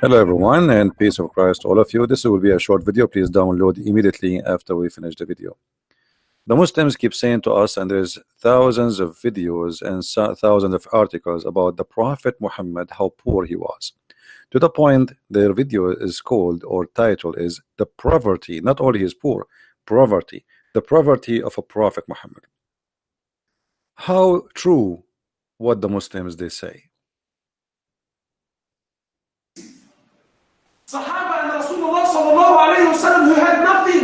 Hello everyone, and peace of Christ to all of you. This will be a short video. Please download immediately after we finish the video. The Muslims keep saying to us, and there's thousands of videos and thousands of articles about the Prophet Muhammad, how poor he was. To the point their video is called, or title is, the poverty, not only is poor, poverty, the poverty of a Prophet Muhammad. How true what the Muslims they say. Sahaba and Rasulullah sallallahu alayhi wasallam who had nothing.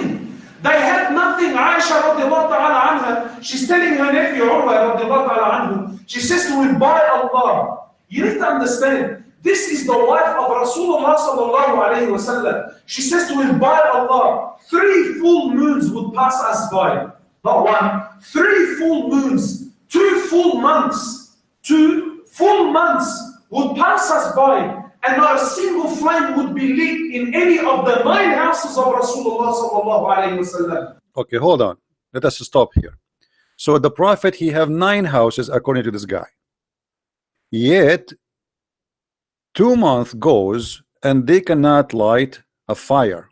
They had nothing. Aisha radiallahu ta'ala anha, she's telling her nephew Urwa radiallahu ta'ala anhu, she says to him, by Allah. You need to understand, this is the wife of Rasulullah sallallahu alayhi wasallam. She says to him, by Allah, 3 full moons would pass us by. Not one, 3 full moons, 2 full months, 2 full months would pass us by. And not a single flame would be lit in any of the 9 houses of Rasulullah sallallahu alayhi wasallam. Okay, hold on. Let us stop here. So the Prophet, he have 9 houses according to this guy. Yet 2 months goes and they cannot light a fire.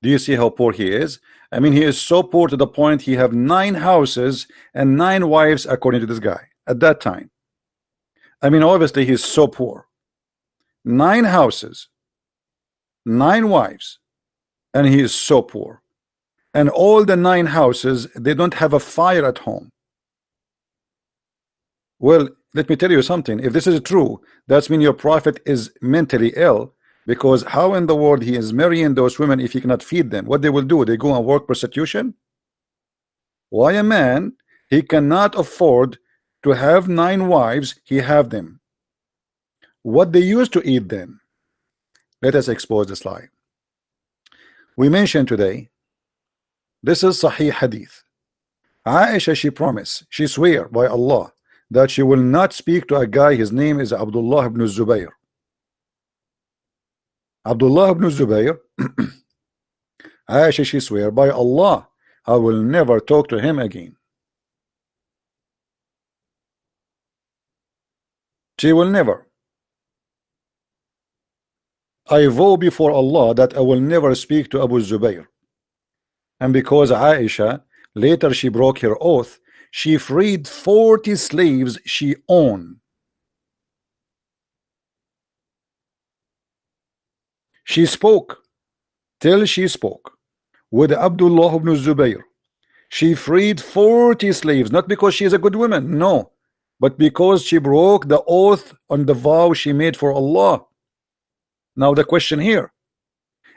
Do you see how poor he is? I mean, he is so poor to the point he have 9 houses and 9 wives according to this guy at that time. I mean, obviously he's so poor. 9 houses, 9 wives, and he is so poor. And all the 9 houses, they don't have a fire at home. Well, let me tell you something. If this is true, that means your prophet is mentally ill, because how in the world he is marrying those women if he cannot feed them? What they will do? They go and work prostitution? Why a man, he cannot afford to have 9 wives, he have them. What they used to eat then? Let us expose this lie. We mentioned today, this is Sahih Hadith. Aisha, she promised, she swear by Allah that she will not speak to a guy, his name is Abdullah ibn Zubayr. Abdullah ibn Zubayr, Aisha, she swear by Allah, I will never talk to him again. She will never. I vow before Allah that I will never speak to Abu Zubayr. And because Aisha, later she broke her oath, she freed 40 slaves she owned. She spoke, till she spoke, with Abdullah ibn Zubayr. She freed 40 slaves, not because she is a good woman, no, but because she broke the oath on the vow she made for Allah. Now the question here,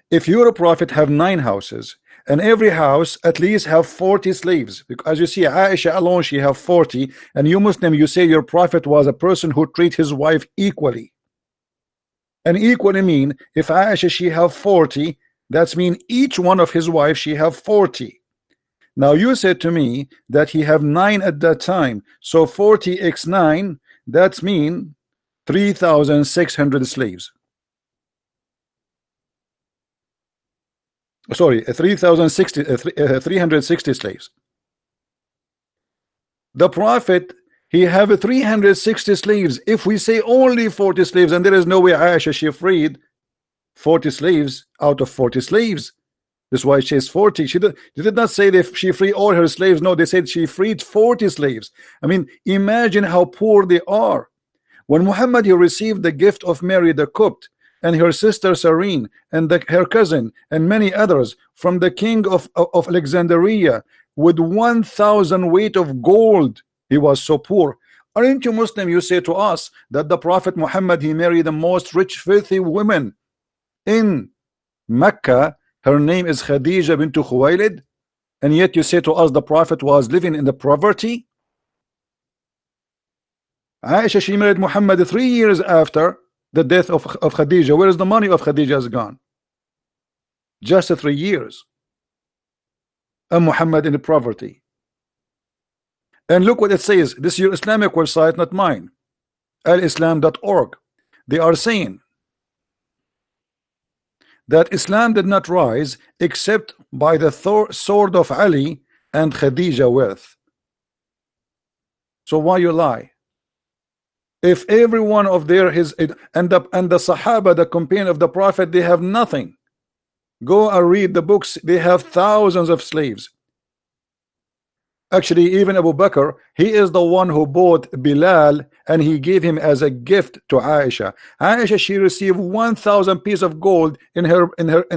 if you're a prophet have 9 houses and every house at least have 40 slaves, because as you see Aisha alone she have 40, and you Muslim you say your prophet was a person who treat his wife equally, and equally mean if Aisha she have 40, that's mean each one of his wives she have 40. Now you said to me that he have 9 at that time, so 40 x 9, that's mean 3,600 slaves. Sorry, 360 slaves. The prophet, he have 360 slaves. If we say only 40 slaves, and there is no way Aisha she freed 40 slaves out of 40 slaves. That's why she says 40. She did not say that she freed all her slaves. No, they said she freed 40 slaves. I mean, imagine how poor they are. When Muhammad he received the gift of Mary the Copt, and her sister Serene, and her cousin, and many others, from the king of Alexandria, with 1,000 weight of gold. He was so poor. Aren't you Muslim? You say to us that the Prophet Muhammad, he married the most rich, filthy women in Mecca. Her name is Khadijah bint Khuwaylid, and yet you say to us the Prophet was living in the poverty. Aisha, she married Muhammad 3 years after the death of Khadijah. Where is the money of Khadijah has gone? Just 3 years. And Muhammad in the poverty. And look what it says. This is your Islamic website, not mine. alislam.org. They are saying that Islam did not rise except by the sword of Ali and Khadijah wealth. So why you lie? If every one of their and the Sahaba, the companion of the Prophet, they have nothing. Go and read the books. They have thousands of slaves. Actually, even Abu Bakr, he is the one who bought Bilal, and he gave him as a gift to Aisha. Aisha, she received 1,000 pieces of gold in her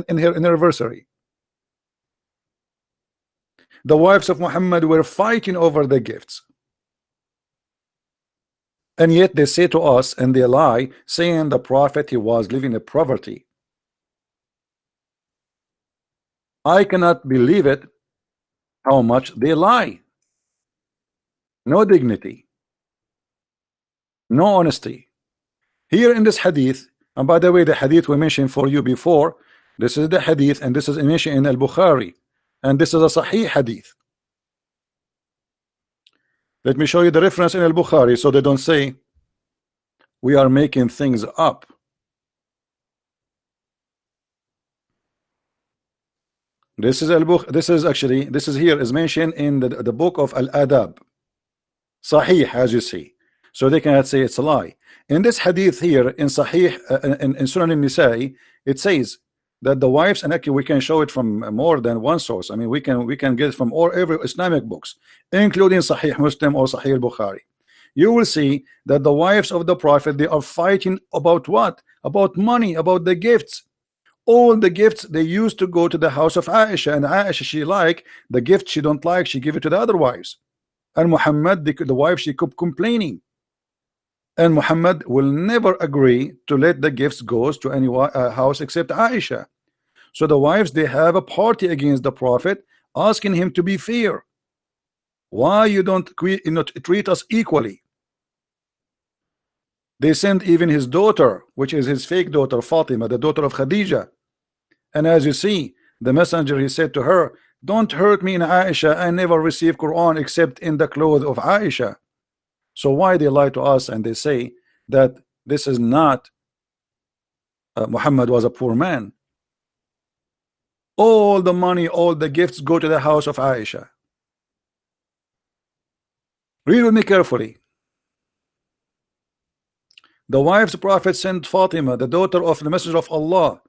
anniversary. The wives of Muhammad were fighting over the gifts. And yet they say to us, and they lie, saying the Prophet, he was living in poverty. I cannot believe it, how much they lie. No dignity, no honesty. Here in this hadith, and by the way, the hadith we mentioned for you before, this is the hadith, and this is mentioned in Al-Bukhari, and this is a Sahih hadith. Let me show you the reference in Al-Bukhari, so they don't say we are making things up. This is this is here is mentioned in the book of Al-Adab, Sahih, as you see, so they cannot say it's a lie. In this hadith here in Sahih, in Sunan al-Nisa'i, it says that the wives, and actually we can show it from more than one source. I mean, we can get it from every Islamic books, including Sahih Muslim or Sahih al-Bukhari. You will see that the wives of the Prophet, they are fighting about what? About money, about the gifts. All the gifts, they used to go to the house of Aisha, and Aisha, she like the gift, she don't like, she give it to the other wives. And Muhammad, the wife, she kept complaining. And Muhammad will never agree to let the gifts go to any house except Aisha. So the wives, they have a party against the Prophet, asking him to be fair. Why you don't treat us equally? They sent even his daughter, which is his fake daughter Fatima, the daughter of Khadijah. And as you see, the messenger, he said to her, don't hurt me in Aisha, I never receive Quran except in the clothes of Aisha. So why they lie to us and they say that this is not Muhammad was a poor man? All the money, all the gifts go to the house of Aisha. Read with me carefully. The wife's Prophet sent Fatima, the daughter of the Messenger of Allah.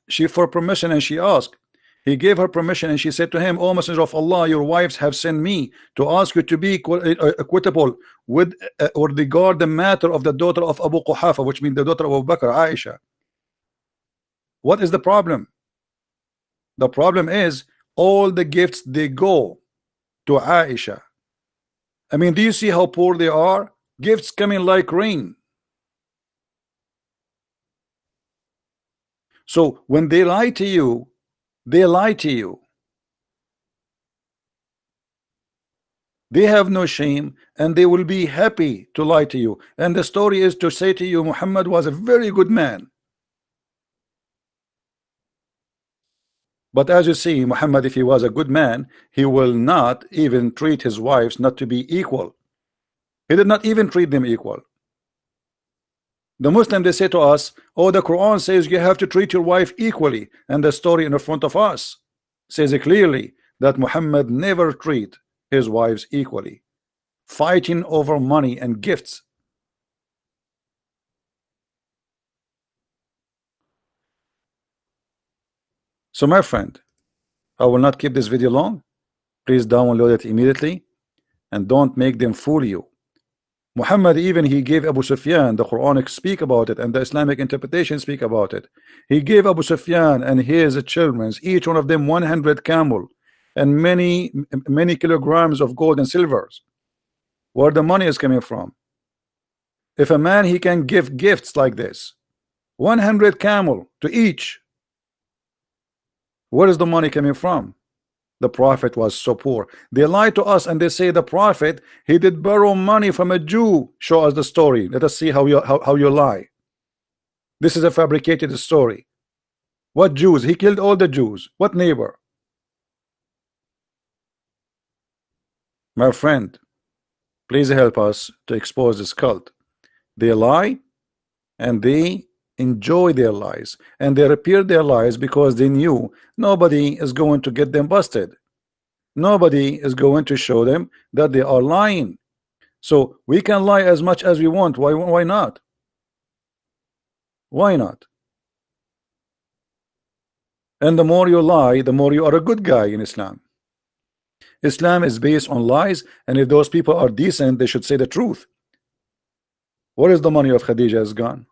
She for permission, and she asked. He gave her permission, and she said to him, O Messenger of Allah, your wives have sent me to ask you to be equitable with or regard the matter of the daughter of Abu Quhafa, which means the daughter of Abu Bakr, Aisha. What is the problem? The problem is all the gifts, they go to Aisha. I mean, do you see how poor they are? Gifts coming like rain. So when they lie to you, they lie to you. They have no shame, and they will be happy to lie to you. And the story is to say to you, Muhammad was a very good man. But as you see, Muhammad, if he was a good man, he will not even treat his wives not to be equal. He did not even treat them equal. The Muslim, they say to us, oh, the Quran says you have to treat your wife equally, and the story in the front of us says it clearly that Muhammad never treat his wives equally, fighting over money and gifts. So my friend, I will not keep this video long. Please download it immediately, and don't make them fool you. Muhammad, even he gave Abu Sufyan, the Quranic speak about it, and the Islamic interpretation speak about it. He gave Abu Sufyan and his children, each one of them 100 camel and many kilograms of gold and silvers. Where the money is coming from? If a man, he can give gifts like this, 100 camel to each, where is the money coming from? The Prophet was so poor. They lie to us and they say the Prophet, he did borrow money from a Jew. Show us the story. Let us see how you lie. This is a fabricated story. What Jews? He killed all the Jews. What neighbor? My friend, please help us to expose this cult. They lie and they enjoy their lies, and they repeat their lies because they knew nobody is going to get them busted. Nobody is going to show them that they are lying. So we can lie as much as we want. Why not? Why not? And the more you lie, the more you are a good guy in Islam. Islam is based on lies, and if those people are decent, they should say the truth. Where is the money of Khadijah is gone?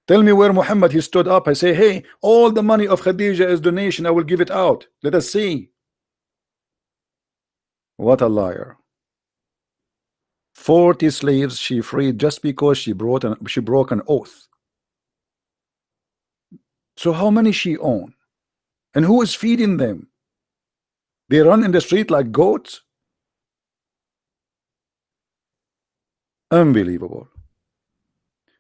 Tell me where Muhammad, he stood up, I say, hey, all the money of Khadijah is donation, I will give it out. Let us see. What a liar. 40 slaves she freed just because she broke an oath. So how many she own? And who is feeding them? They run in the street like goats? Unbelievable.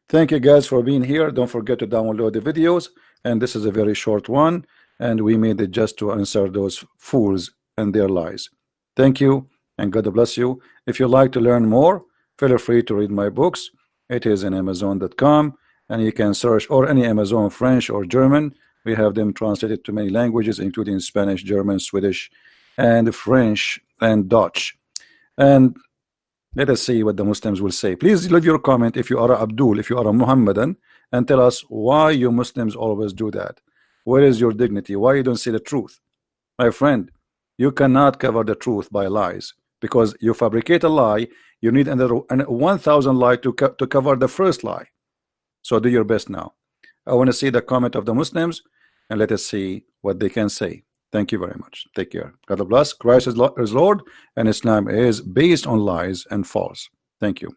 Thank you guys for being here. Don't forget to download the videos, and this is a very short one, and we made it just to answer those fools and their lies. Thank you, and God bless you. If you like to learn more, feel free to read my books. It is in Amazon.com, and you can search, or any Amazon French or German. We have them translated to many languages, including Spanish, German, Swedish, and French, and Dutch. And let us see what the Muslims will say. Please leave your comment if you are Abdul, if you are a Muhammadan, and tell us why you Muslims always do that. Where is your dignity? Why you don't say the truth? My friend, you cannot cover the truth by lies, because you fabricate a lie, you need another 1,000 lies to cover the first lie. So do your best now. I want to see the comment of the Muslims, and let us see what they can say. Thank you very much. Take care. God bless. Christ is Lord, and Islam is based on lies and false. Thank you.